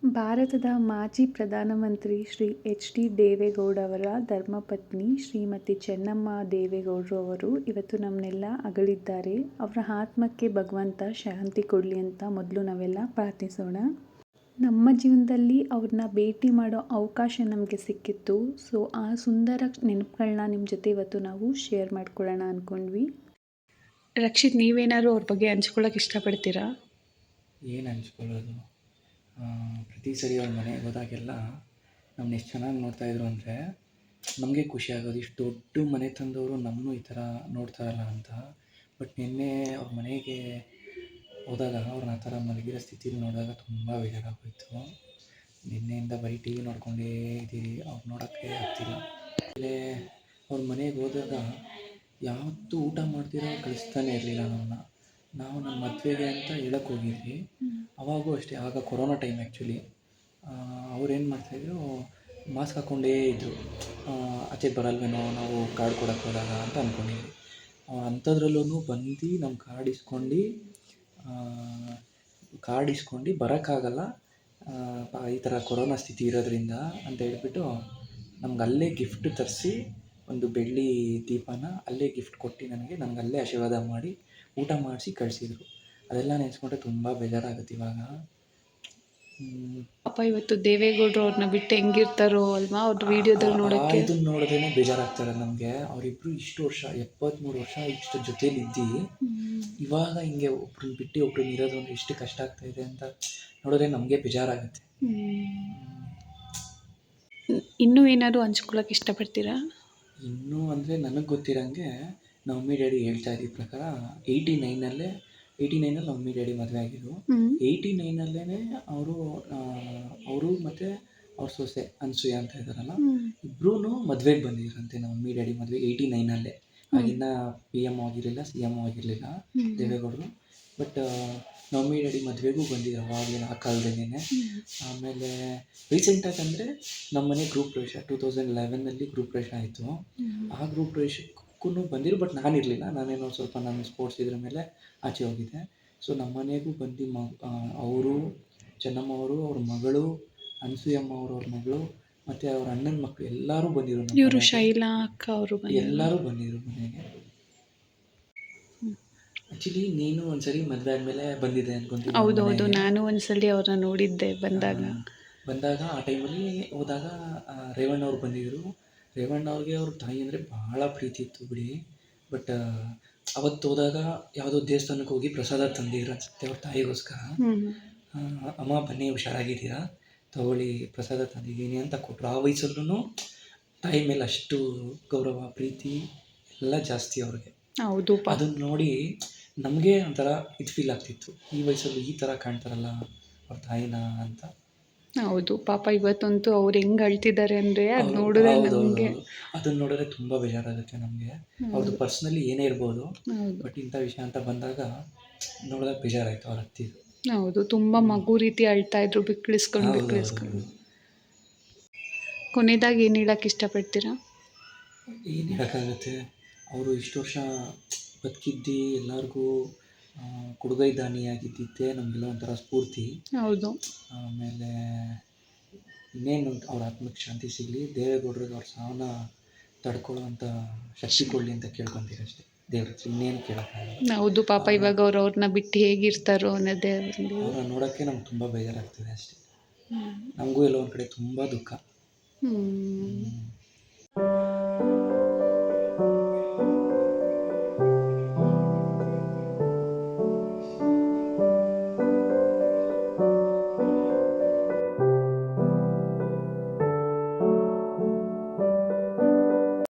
ಭಾರತದ ಮಾಜಿ ಪ್ರಧಾನಮಂತ್ರಿ ಶ್ರೀ ಎಚ್.ಡಿ. ದೇವೇಗೌಡರವರ ಧರ್ಮಪತ್ನಿ ಶ್ರೀಮತಿ ಚೆನ್ನಮ್ಮ ದೇವೇಗೌಡರು ಅವರು ಇವತ್ತು ನಮ್ಮನ್ನೆಲ್ಲ ಅಗಲಿದ್ದಾರೆ. ಅವರ ಆತ್ಮಕ್ಕೆ ಭಗವಂತ ಶಾಂತಿ ಕೊಡಲಿ ಅಂತ ಮೊದಲು ನಾವೆಲ್ಲ ಪ್ರಾರ್ಥಿಸೋಣ. ನಮ್ಮ ಜೀವನದಲ್ಲಿ ಅವ್ರನ್ನ ಭೇಟಿ ಮಾಡೋ ಅವಕಾಶ ನಮಗೆ ಸಿಕ್ಕಿತ್ತು. ಸೊ ಆ ಸುಂದರ ನೆನಪುಗಳನ್ನ ನಿಮ್ಮ ಜೊತೆ ಇವತ್ತು ನಾವು ಶೇರ್ ಮಾಡ್ಕೊಳ್ಳೋಣ ಅಂದ್ಕೊಂಡ್ವಿ. ರಕ್ಷಿತ್, ನೀವೇನಾದ್ರು ಅವ್ರ ಬಗ್ಗೆ ಹಂಚ್ಕೊಳ್ಳೋಕೆ ಇಷ್ಟಪಡ್ತೀರಾ? ಏನು ಹಂಚ್ಕೊಳ್ಳೋದು, ಪ್ರತಿ ಸರಿ ಅವ್ರ ಮನೆಗೆ ಹೋದಾಗೆಲ್ಲ ನಮ್ಮನ್ನ ಎಷ್ಟು ಚೆನ್ನಾಗಿ ನೋಡ್ತಾಯಿದ್ರು ಅಂದರೆ ನಮಗೆ ಖುಷಿ ಆಗೋದು. ಇಷ್ಟು ದೊಡ್ಡ ಮನೆ ತಂದವರು ನಮ್ಮನ್ನು ಈ ಥರ ನೋಡ್ತಾರಲ್ಲ ಅಂತ. ಬಟ್ ನಿನ್ನೆ ಅವ್ರ ಮನೆಗೆ ಹೋದಾಗ ಅವ್ರನ್ನ ಆ ಥರ ಮಲಗಿರೋ ಸ್ಥಿತಿಲಿ ನೋಡಿದಾಗ ತುಂಬ ಬೇಜಾರಾಗೋಯಿತು. ನಿನ್ನೆಯಿಂದ ಬರೀ ಟಿ ವಿ ನೋಡ್ಕೊಂಡೇ ಇದ್ದೀವಿ, ಅವ್ರು ನೋಡೋಕ್ಕೆ ಆಗ್ತಿಲ್ಲ. ಆಮೇಲೆ ಅವ್ರ ಮನೆಗೆ ಹೋದಾಗ ಯಾವತ್ತೂ ಊಟ ಮಾಡ್ತಿರೋ ಕಳಿಸ್ತಾನೆ ಇರಲಿಲ್ಲ ನಮ್ಮನ್ನ. ನಾವು ನಮ್ಮ ಮದುವೆಗೆ ಅಂತ ಹೇಳಕ್ಕೆ ಹೋಗಿದ್ವಿ, ಅವಾಗೂ ಅಷ್ಟೇ. ಆಗ ಕೊರೋನಾ ಟೈಮ್ ಆ್ಯಕ್ಚುಲಿ. ಅವ್ರೇನು ಮಾಡ್ತಾಯಿದ್ರು, ಮಾಸ್ಕ್ ಹಾಕ್ಕೊಂಡೇ ಇದ್ದರು. ಆಚೆಗೆ ಬರಲ್ವೇನೋ ನಾವು ಕಾರ್ಡ್ ಕೊಡೋಕ್ಕೆ ಹೋದಾಗ ಅಂತ ಅಂದ್ಕೊಂಡಿದ್ವಿ. ಅಂಥದ್ರಲ್ಲೂ ಬಂದು ನಮ್ಮ ಕಾರ್ಡ್ ಇಸ್ಕೊಂಡು ಬರೋಕ್ಕಾಗಲ್ಲ, ಈ ಥರ ಕೊರೋನಾ ಸ್ಥಿತಿ ಇರೋದ್ರಿಂದ ಅಂತ ಹೇಳ್ಬಿಟ್ಟು ನಮ್ಗೆ ಅಲ್ಲೇ ಗಿಫ್ಟ್ ತರಿಸಿ ಒಂದು ಬೆಳ್ಳಿ ದೀಪನ ಅಲ್ಲೇ ಗಿಫ್ಟ್ ಕೊಟ್ಟು ನನಗೆ ಅಲ್ಲೇ ಆಶೀರ್ವಾದ ಮಾಡಿ ಊಟ ಮಾಡಿಸಿ ಕಳಿಸಿದ್ರು. ಅದೆಲ್ಲ ನೆನೆಸ್ಕೊಂಡ್ರೆ ತುಂಬ ಬೇಜಾರಾಗುತ್ತೆ ಇವಾಗ. ಪಾಪ ಇವತ್ತು ದೇವೇಗೌಡರು ಅವ್ರನ್ನ ಬಿಟ್ಟು ಹೆಂಗಿರ್ತಾರೋ ಅಲ್ವಾ, ಅವ್ರ ವಿಡಿಯೋದಲ್ಲಿ ನೋಡೋಕ್ಕೆ. ಇದನ್ನು ನೋಡಿದ್ರೇ ಬೇಜಾರಾಗ್ತಾರೆ ನಮಗೆ. ಅವರಿಬ್ಬರು ಇಷ್ಟು ವರ್ಷ, 73 ವರ್ಷ ಇಷ್ಟು ಜೊತೇಲಿದ್ದು ಇವಾಗ ಹಿಂಗೆ ಒಬ್ರನ್ನ ಬಿಟ್ಟು ಒಬ್ರನ್ನ ಇರೋದು ಅಂದರೆ ಎಷ್ಟು ಕಷ್ಟ ಆಗ್ತಾಯಿದೆ ಅಂತ ನೋಡಿದ್ರೆ ನಮಗೆ ಬೇಜಾರಾಗುತ್ತೆ. ಇನ್ನೂ ಏನಾದರೂ ಹಂಚ್ಕೊಳ್ಳೋಕೆ ಇಷ್ಟಪಡ್ತೀರಾ? ಇನ್ನೂ ಅಂದರೆ ನನಗೆ ಗೊತ್ತಿರೋಂಗೆ ನಮ್ಮ ಮಮ್ಮಿ ಡ್ಯಾಡಿ ಹೇಳ್ತಾ ಇದ್ದ ಪ್ರಕಾರ 89ನಲ್ಲಿ ನಮ್ಮ ಮಮ್ಮಿ ಡ್ಯಾಡಿ ಮದುವೆ ಆಗಿದ್ದು. 89ನಲ್ಲೇ ಅವರು ಮತ್ತು ಅವ್ರ ಸೊಸೆ ಅನ್ಸೂಯ ಅಂತ ಇದ್ದಾರಲ್ಲ, ಇಬ್ಬರೂ ಮದುವೆಗೆ ಬಂದಿದ್ರಂತೆ ನಮ್ಮ ಮಮ್ಮಿ ಡ್ಯಾಡಿ ಮದುವೆ 89ನಲ್ಲೇ. ಆಗಿನ PM ಆಗಿರಲಿಲ್ಲ, CM ಆಗಿರಲಿಲ್ಲ ದೇವೇಗೌಡರು. ಬಟ್ ನಮ್ಮ ಮಮ್ಮಿ ಡ್ಯಾಡಿ ಮದುವೆಗೂ ಬಂದಿದ್ರು ಅವಾಗಲೇ, ಆ ಕಾಲದಲ್ಲೇ. ಆಮೇಲೆ ರೀಸೆಂಟಾಗಿ ಅಂದರೆ ನಮ್ಮ ಮನೆ ಗೃಹ ಪ್ರವೇಶ 2011ನಲ್ಲಿ ಗೃಹ ಪ್ರವೇಶ ಆಯಿತು. ಆ ಗೃಹ ಪ್ರವೇಶಕ್ಕೂ ಬಂದಿರು, ಬಟ್ ನಾನಿರಲಿಲ್ಲ. ನಾನೇನೋ ಸ್ವಲ್ಪ ನನ್ನ ಸ್ಪೋರ್ಟ್ಸ್ ಇದ್ರ ಮೇಲೆ ಆಚೆ ಹೋಗಿದ್ದೆ. ಸೊ ನಮ್ಮ ಮನೆಗೂ ಬಂದು ಅವರು, ಚೆನ್ನಮ್ಮ ಅವರು, ಅವ್ರ ಮಗಳು ಅನ್ಸೂಯಮ್ಮ ಅವ್ರ ಮಗಳು ಮತ್ತು ಅವ್ರ ಅಣ್ಣನ ಮಕ್ಕಳು ಎಲ್ಲರೂ ಬಂದಿದ್ರು. ಇವರು ಶೈಲಾ ಅಕ್ಕ ಅವರು ಎಲ್ಲರೂ ಬಂದಿದ್ರು ಮನೆಗೆ. ಆ್ಯಕ್ಚುಲಿ ನೀನು ಒಂದ್ಸರಿ ಮದುವೆ ಆದಮೇಲೆ ಬಂದಿದ್ದೆ ಅನ್ಕೊಂತೀನಿ. ಹೌದೌದು, ನಾನು ಒಂದ್ಸಲಿ ಅವ್ರನ್ನ ನೋಡಿದ್ದೆ ಬಂದಾಗ. ಆ ಟೈಮಲ್ಲಿ ಹೋದಾಗ ರೇವಣ್ಣ ಅವ್ರು ಬಂದಿದ್ದರು. ರೇವಣ್ಣ ಅವ್ರಿಗೆ ಅವ್ರ ತಾಯಿ ಅಂದರೆ ಭಾಳ ಪ್ರೀತಿ ಇತ್ತು ಬಿಡಿ. ಬಟ್ ಅವತ್ತು ಹೋದಾಗ ಯಾವುದೋ ದೇವಸ್ಥಾನಕ್ಕೆ ಹೋಗಿ ಪ್ರಸಾದ ತಂದಿದ್ರು ಅನಿಸುತ್ತೆ ಅವ್ರ ತಾಯಿಗೋಸ್ಕರ. ಅಮ್ಮ ಬನ್ನಿ, ಹುಷಾರಾಗಿದ್ದೀರಾ, ತಗೊಳ್ಳಿ ಪ್ರಸಾದ ತಂದಿದ್ದೀನಿ ಅಂತ ಕೊಟ್ಟರು. ಆ ವಯಸ್ಸಲ್ಲೂ ತಾಯಿ ಮೇಲೆ ಅಷ್ಟು ಗೌರವ, ಪ್ರೀತಿ ಎಲ್ಲ ಜಾಸ್ತಿ ಅವ್ರಿಗೆ. ಹೌದು, ಅದನ್ನು ನೋಡಿ ನಮಗೆ ಒಂಥರ ಇದು ಫೀಲ್ ಆಗ್ತಿತ್ತು, ಈ ವಯಸ್ಸಲ್ಲಿ ಈ ಥರ ಕಾಣ್ತಾರಲ್ಲ ಅವ್ರ ತಾಯಿನ ಅಂತ. ಹೌದು ಪಾಪ, ಇವತ್ತಂತೂ ಅವ್ರು ಹೆಂಗೆ ಅಳ್ತಿದ್ದಾರೆ ಅಂದರೆ ಅದು ನೋಡಿದ್ರೆ ನಮಗೆ, ಅದನ್ನು ನೋಡಿದ್ರೆ ತುಂಬ ಬೇಜಾರಾಗುತ್ತೆ ನಮಗೆ. ಅವ್ರದ್ದು ಪರ್ಸ್ನಲಿ ಏನೇ ಇರ್ಬೋದು, ಬಟ್ ಇಂಥ ವಿಷಯ ಅಂತ ಬಂದಾಗ ನೋಡಿದಾಗ ಬೇಜಾರಾಯಿತು ಅವ್ರ ಅತ್ತಿದು. ಹೌದು, ತುಂಬ ಮಗು ರೀತಿ ಅಳ್ತಾ ಇದ್ರು, ಬಿಕ್ಕಳಿಸ್ಕೊಂಡು. ಕೊನೆಯದಾಗಿ ಏನು ಹೇಳಕ್ಕೆ ಇಷ್ಟಪಡ್ತೀರಾ? ಏನು ಹೇಳೋಕ್ಕಾಗುತ್ತೆ, ಅವರು ಇಷ್ಟು ವರ್ಷ ಬದುಕಿದ್ದು ಎಲ್ಲರಿಗೂ ಕೊಡುಗೈ ದಾನಿಯಾಗಿದ್ದಿದ್ದೇ ನಮಗೆಲ್ಲ ಒಂಥರ ಸ್ಫೂರ್ತಿ. ಹೌದು. ಆಮೇಲೆ ಇನ್ನೇನು ಅವ್ರ ಆತ್ಮಕ್ಕೆ ಶಾಂತಿ ಸಿಗಲಿ, ದೇವೇಗೌಡರಿಗೆ ಅವ್ರ ಸಾವನ್ನ ತಡ್ಕೊಳ್ಳೋವಂಥ ಶಕ್ತಿ ಕೊಡಲಿ ಅಂತ ಕೇಳ್ಕೊತೀರಿ ಅಷ್ಟೇ ದೇವ್ರ ಹತ್ರ, ಇನ್ನೇನು ಕೇಳೋಕ್ಕಾಗಲ್ಲ. ಹೌದು ಪಾಪ, ಇವಾಗ ಅವ್ರನ್ನ ಬಿಟ್ಟು ಹೇಗಿರ್ತಾರೋ ಅನ್ನೋದೇ. ಅವ್ರನ್ನ ನೋಡೋಕ್ಕೆ ನಮ್ಗೆ ತುಂಬ ಬೇಜಾರಾಗ್ತದೆ ಅಷ್ಟೇ. ನಮಗೂ ಎಲ್ಲೋ ಒಂದು ಕಡೆ ತುಂಬ ದುಃಖ.